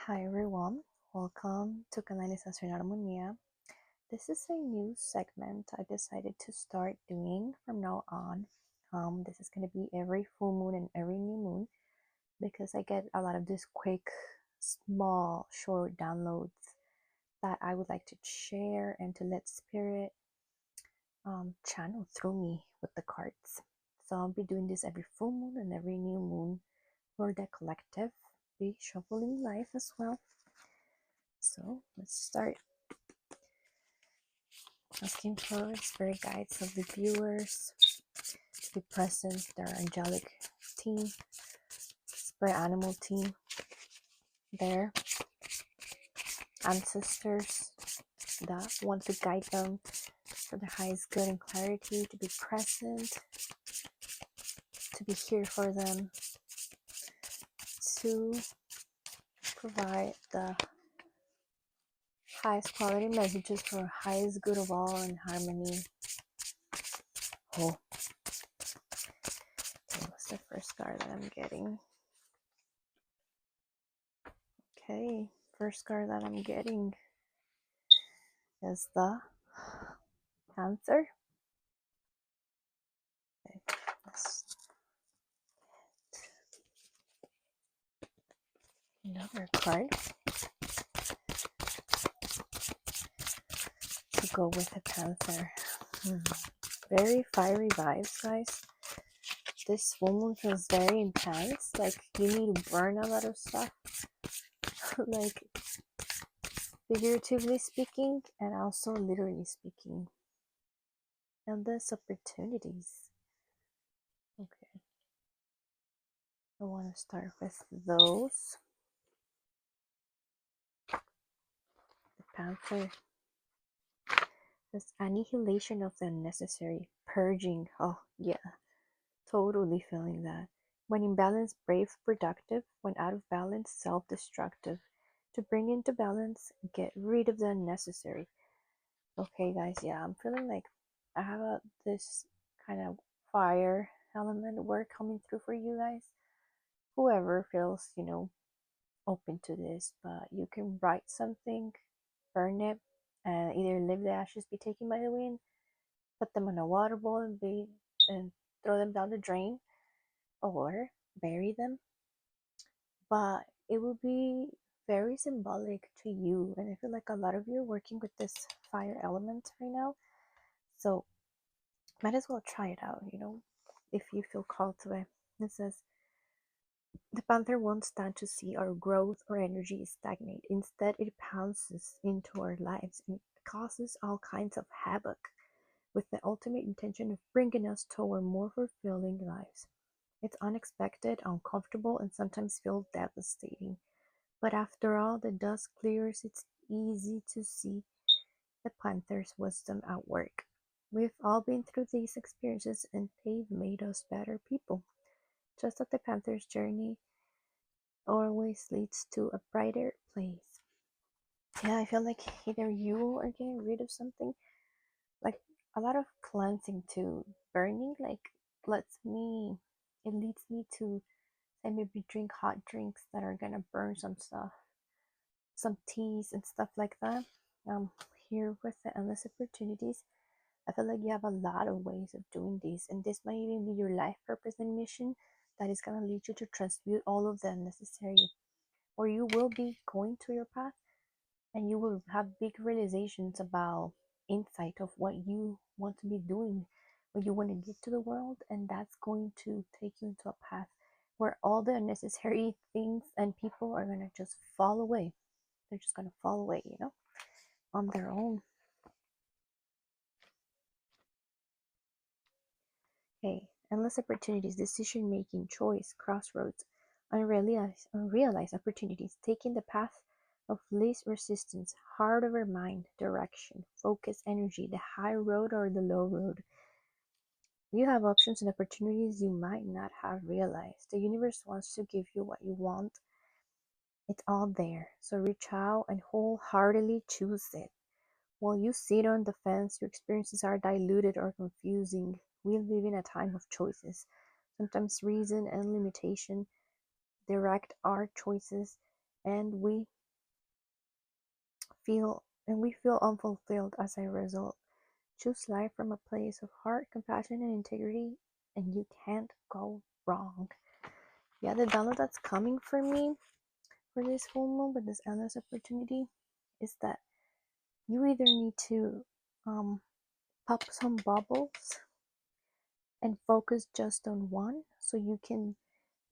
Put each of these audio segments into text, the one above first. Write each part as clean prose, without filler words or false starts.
Hi everyone, welcome to Canalización Armonía. This is a new segment I decided to start doing from now on. This is going to be every full moon and every new moon because I get a lot of these quick, small, short downloads that I would like to share and to let spirit channel through me with the cards. So I'll be doing this every full moon and every new moon for the collective, be shuffling life as well. So let's start. Asking for spirit guides of the viewers to be present, their angelic team, spirit animal team, their ancestors that want to guide them for the highest good and clarity, to be present, to be here for them, to provide the highest quality messages for highest good of all and harmony. Oh, what's the first card that I'm getting? Okay, first card that I'm getting is the Cancer. Okay, another card to go with the Panther. Very fiery vibes, guys. This full moon feels very intense, like you need to burn a lot of stuff. Like figuratively speaking and also literally speaking. And there's opportunities. Okay. I want to start with those. The Panther. This annihilation of the unnecessary. Purging. Oh, yeah. Totally feeling that. When in balance, brave, productive. When out of balance, self-destructive. To bring into balance, get rid of the unnecessary. Okay, guys, yeah, I'm feeling like I have this kind of fire element work coming through for you guys. Whoever feels, open to this, but you can write something, burn it, and either leave the ashes be taken by the wind, put them in a water bowl and throw them down the drain, or bury them. But it will be very symbolic to you, and I feel like a lot of you are working with this fire element right now, so might as well try it out, if you feel called to it. It says, the panther won't stand to see our growth or energy stagnate. Instead, it pounces into our lives and causes all kinds of havoc with the ultimate intention of bringing us toward more fulfilling lives. It's unexpected, uncomfortable, and sometimes feels devastating. But after all the dust clears, it's easy to see the panther's wisdom at work. We've all been through these experiences and they've made us better people. Just as the panther's journey always leads to a brighter place. Yeah, I feel like either you are getting rid of something, like a lot of cleansing too. Burning, it leads me to say maybe drink hot drinks that are gonna burn some stuff, some teas and stuff like that. Here with the endless opportunities, I feel like you have a lot of ways of doing this, and this might even be your life purpose and mission that is gonna lead you to transmute all of the unnecessary, or you will be going to your path and you will have big realizations about insight of what you want to be doing, what you want to give to the world, and that's going to take you into a path where all the unnecessary things and people are going to just fall away. They're just going to fall away, on their own. Okay, endless opportunities, decision making, choice, crossroads, unrealized opportunities, taking the path of least resistance, heart over mind, direction, focus, energy, the high road or the low road. You have options and opportunities you might not have realized. The universe wants to give you what you want. It's all there. So reach out and wholeheartedly choose it. While you sit on the fence, your experiences are diluted or confusing. We live in a time of choices. Sometimes reason and limitation direct our choices, and we feel unfulfilled as a result. Choose life from a place of heart, compassion, and integrity, and you can't go wrong. Yeah, the download that's coming for me for this full moon with this endless opportunity is that you either need to um, pop some bubbles and focus just on one so you can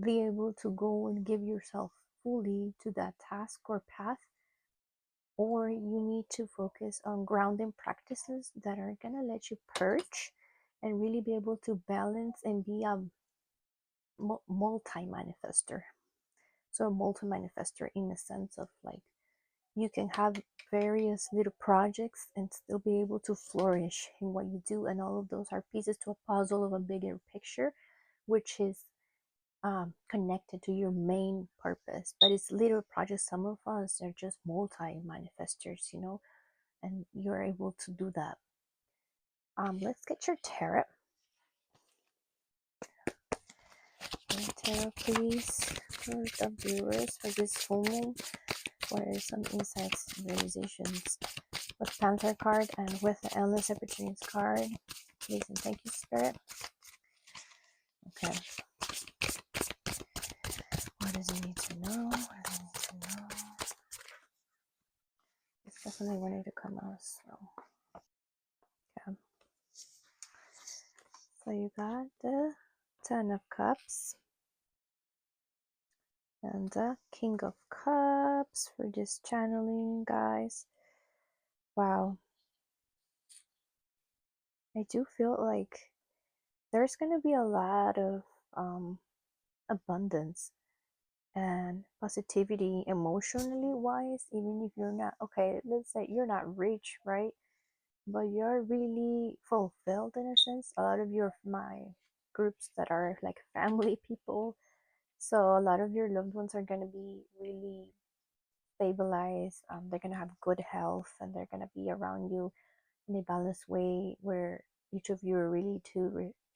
be able to go and give yourself fully to that task or path, or you need to focus on grounding practices that are going to let you purge and really be able to balance and be a multi-manifester. So a multi-manifester in the sense of like you can have various little projects and still be able to flourish in what you do, and all of those are pieces to a puzzle of a bigger picture, which is connected to your main purpose. But it's little projects. Some of us are just multi-manifestors, and you're able to do that. Let's get your tarot. Tarot, please, for the viewers for this full moon. What are some insights and realizations with Panther card and with the Endless Opportunities card? Please and thank you, Spirit. Okay. What does it need to know? What does it need to know? It's definitely wanting to come out slow. Okay. So you got the Ten of Cups and the King of Cups for this channeling, guys. Wow. I do feel like there's going to be a lot of abundance and positivity emotionally wise, even if you're not, okay, let's say you're not rich, right? But you're really fulfilled in a sense. A lot of my groups that are like family people, so a lot of your loved ones are going to be really stabilized. They're going to have good health, and they're going to be around you in a balanced way where each of you are really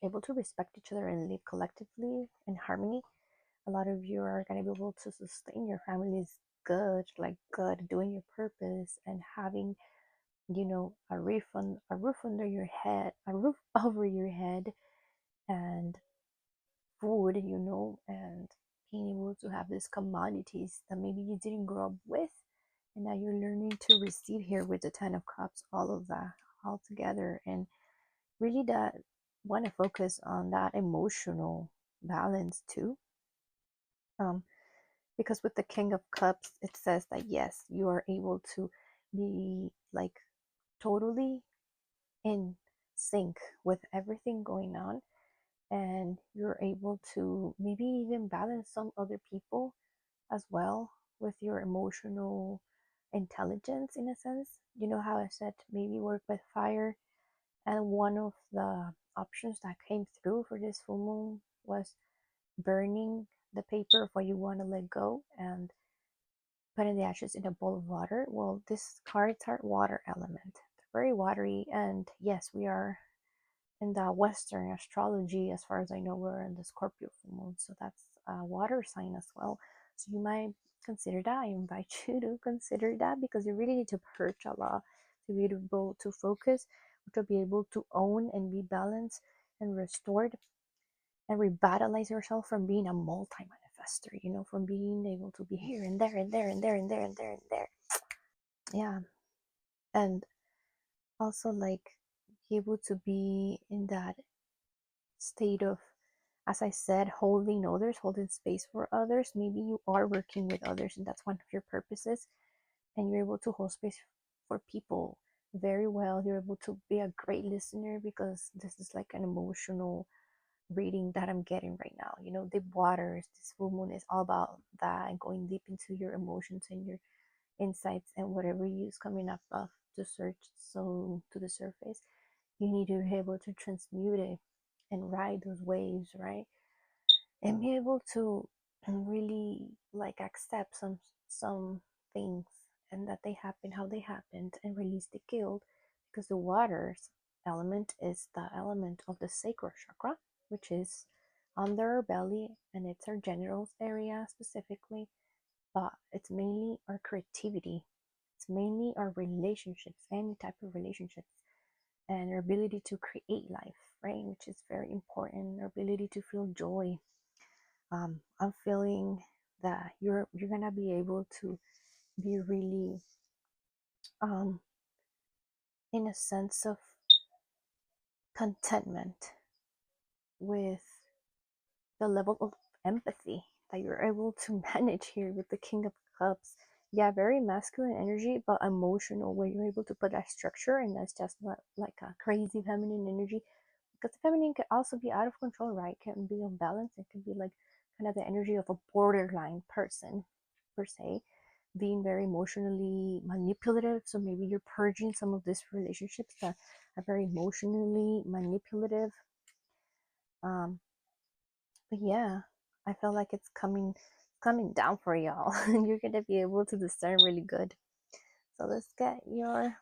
able to respect each other and live collectively in harmony. A lot of you are going to be able to sustain your families good, like good, doing your purpose and having, a roof under your head, a roof over your head, and food, and being able to have these commodities that maybe you didn't grow up with, and now you're learning to receive here with the Ten of Cups, all of that all together, and really that want to focus on that emotional balance too. Because with the King of Cups, it says that yes, you are able to be like totally in sync with everything going on, and you're able to maybe even balance some other people as well with your emotional intelligence in a sense. You know how I said maybe work with fire, and one of the options that came through for this full moon was burning the paper of what you want to let go and putting the ashes in a bowl of water. Well, these cards are water element. They're very watery, and yes, we are in the Western astrology, as far as I know, we're in the Scorpio full moon, so that's a water sign as well. So you might consider that. I invite you to consider that because you really need to purge a lot to be able to focus, to be able to own and be balanced and restored and revitalize yourself from being a multi-manifester, from being able to be here and there and there and there and there and there and there. Yeah. And also like be able to be in that state of, as I said, holding others, holding space for others. Maybe you are working with others and that's one of your purposes, and you're able to hold space for people very well. You're able to be a great listener because this is like an emotional reading that I'm getting right now. The waters, this full moon is all about that and going deep into your emotions and your insights and whatever is coming up of the search so to the surface. You need to be able to transmute it and ride those waves, right? And be able to really like accept some things and that they happen how they happened and release the guilt, because the water's element is the element of the sacral chakra, which is under our belly, and it's our genitals area specifically. but it's mainly our creativity. It's mainly our relationships, any type of relationships, and our ability to create life, right? Which is very important. Our ability to feel joy. I'm feeling that you're gonna be able to be really um in a sense of contentment with the level of empathy that you're able to manage here with the King of Cups. Yeah, very masculine energy, but emotional, where you're able to put that structure, and that's just not like a crazy feminine energy. Because the feminine can also be out of control, right? It can be unbalanced. It can be like kind of the energy of a borderline person, per se, being very emotionally manipulative. So maybe you're purging some of these relationships that are very emotionally manipulative. Um, but yeah, I feel like it's coming down for y'all. And you're gonna be able to discern really good. So let's get your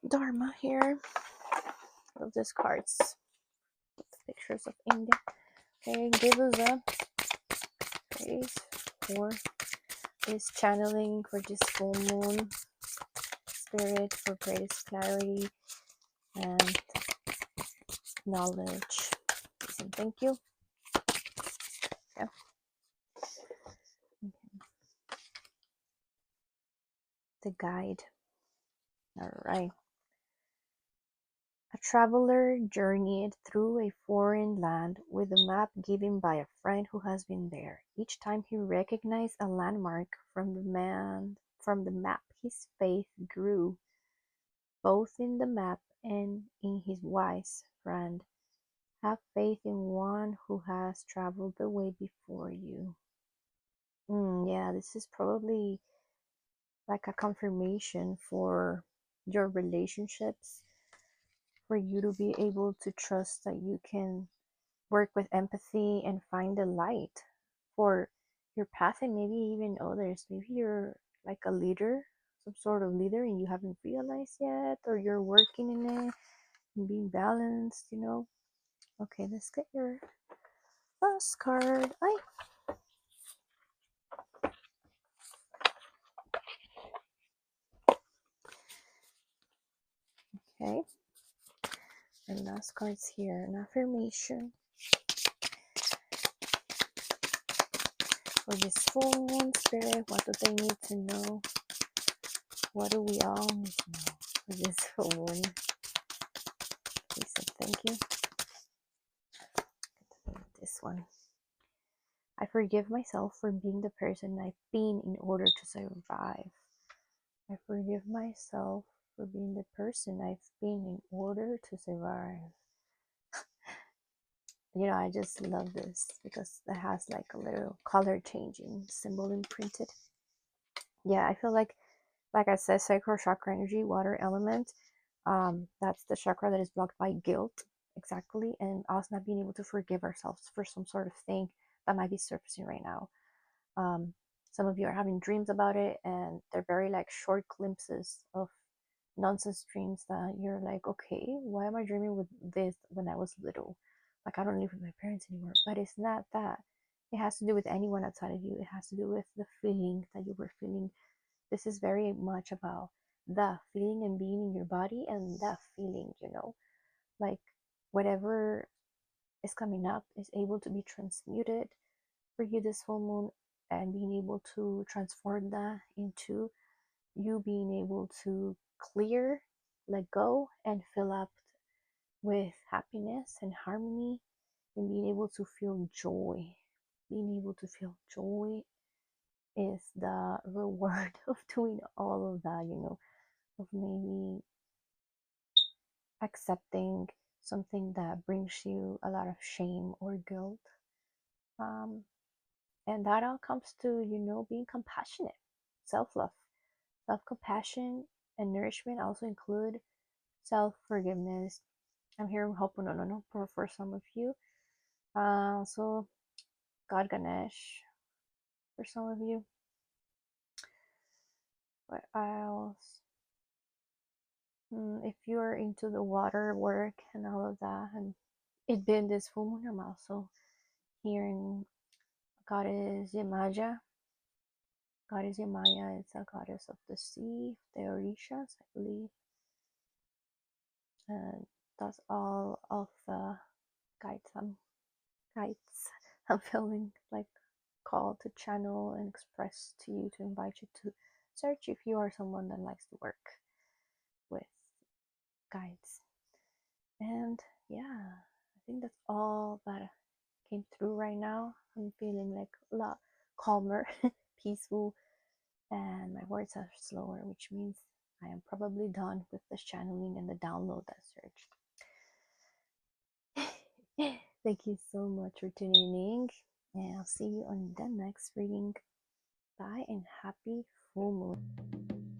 Dharma here. Of these cards. Pictures of India. Okay, give us a phrase for this channeling for this full moon. Spirit for greatest clarity and knowledge. And thank you. Yeah. The guide. All right. A traveler journeyed through a foreign land with a map given by a friend who has been there. Each time he recognized a landmark from the map, his faith grew, both in the map and in his wise friend. Have faith in one who has traveled the way before you. Yeah, this is probably like a confirmation for your relationships, for you to be able to trust that you can work with empathy and find the light for your path and maybe even others. Maybe you're like a leader, some sort of leader, and you haven't realized yet, or you're working in it and being balanced. Okay, let's get your last card. Okay, and last card's here, an affirmation for this full moon. Spirit, what do they need to know? What do we all need to know for this full moon? Please and thank you. This one. I forgive myself for being the person I've been in order to survive. I forgive myself for being the person I've been in order to survive. I just love this because it has like a little color changing symbol imprinted. Yeah, I feel like I said, sacral chakra energy, water element. That's the chakra that is blocked by guilt, exactly, and us not being able to forgive ourselves for some sort of thing that might be surfacing right now. Some of you are having dreams about it, and they're very like short glimpses of nonsense dreams that you're like, okay, why am I dreaming with this when I was little? Like, I don't live with my parents anymore. But it's not that. It has to do with anyone outside of you. It has to do with the feeling that you were feeling. This is very much about the feeling and being in your body and that feeling. Like, whatever is coming up is able to be transmuted for you this full moon, and being able to transform that into you being able to clear, let go, and fill up with happiness and harmony, and being able to feel joy. Being able to feel joy is the reward of doing all of that, of maybe accepting something that brings you a lot of shame or guilt. Um, and that all comes to, being compassionate, self love. Self compassion and nourishment also include self forgiveness. I'm hearing Ho'oponopono for some of you. Also, God Ganesh for some of you. What else? If you're into the water work and all of that, and it being this full moon, I'm also hearing Goddess Yemaja. Goddess Yemaya is a goddess of the sea, the Orishas, I believe. And that's all of the guides guides I'm feeling like called to channel and express to you, to invite you to search if you are someone that likes to work with guides. And yeah, I think that's all that came through right now. I'm feeling like a lot calmer, peaceful, and my words are slower, which means I am probably done with the channeling and the download that surged. Thank you so much for tuning in, and I'll see you on the next reading. Bye and happy full moon.